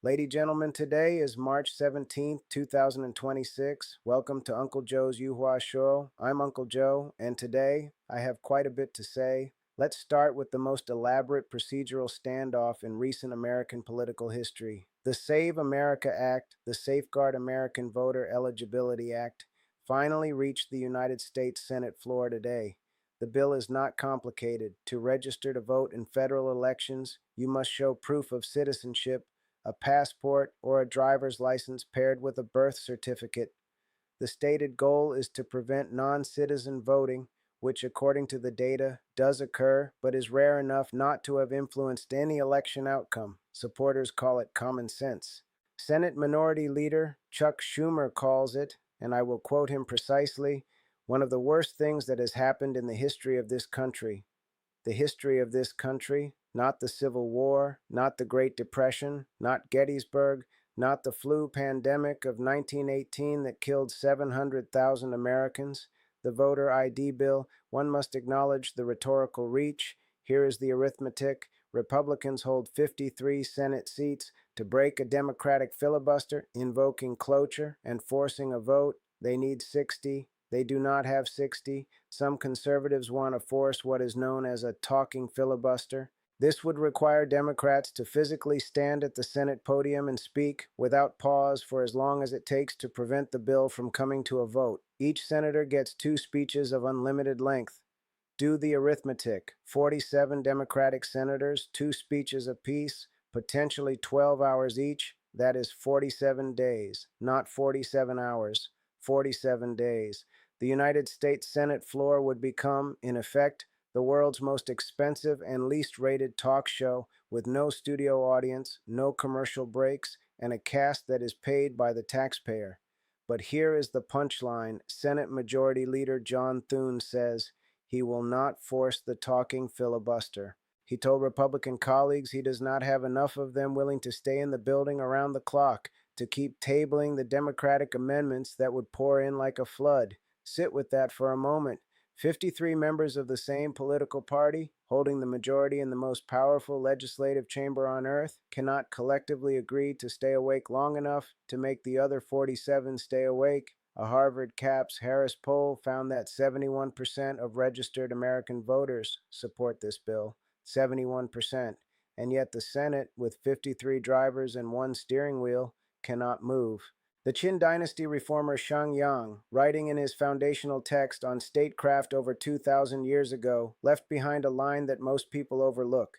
Ladies and gentlemen, today is March 17th, 2026. Welcome to Uncle Joe's Yuhua Show. I'm Uncle Joe, and today I have quite a bit to say. Let's start with the most elaborate procedural standoff in recent American political history. The Save America Act, the Safeguard American Voter Eligibility Act, finally reached the United States Senate floor today. The bill is not complicated. To register to vote in federal elections, you must show proof of citizenship, a passport, or a driver's license paired with a birth certificate. The stated goal is to prevent non citizen voting, which, according to the data, does occur but is rare enough not to have influenced any election outcome. Supporters call it common sense. Senate Minority Leader Chuck Schumer calls it, and I will quote him precisely, one of the worst things that has happened in the history of this country. The history of this country, not the Civil War, not the Great Depression, not Gettysburg, not the flu pandemic of 1918 that killed 700,000 Americans, the voter ID bill. One must acknowledge the rhetorical reach. Here is the arithmetic. Republicans hold 53 Senate seats. To break a Democratic filibuster, invoking cloture and forcing a vote, they need 60. They do not have 60. Some conservatives want to force what is known as a talking filibuster. This would require Democrats to physically stand at the Senate podium and speak without pause for as long as it takes to prevent the bill from coming to a vote. Each senator gets 2 speeches of unlimited length. Do the arithmetic. 47 Democratic senators, 2 speeches apiece, potentially 12 hours each. That is 47 days, not 47 hours, 47 days. The United States Senate floor would become, in effect, the world's most expensive and least rated talk show with no studio audience, no commercial breaks, and a cast that is paid by the taxpayer. But here is the punchline. Senate Majority Leader John Thune says he will not force the talking filibuster. He told Republican colleagues he does not have enough of them willing to stay in the building around the clock to keep tabling the Democratic amendments that would pour in like a flood. Sit with that for a moment. 53 members of the same political party, holding the majority in the most powerful legislative chamber on earth, cannot collectively agree to stay awake long enough to make the other 47 stay awake. A Harvard CAPS Harris poll found that 71% of registered American voters support this bill. 71%. And yet the Senate, with 53 drivers and 1 steering wheel, cannot move. The Qin Dynasty reformer Shang Yang, writing in his foundational text on statecraft over 2,000 years ago, left behind a line that most people overlook.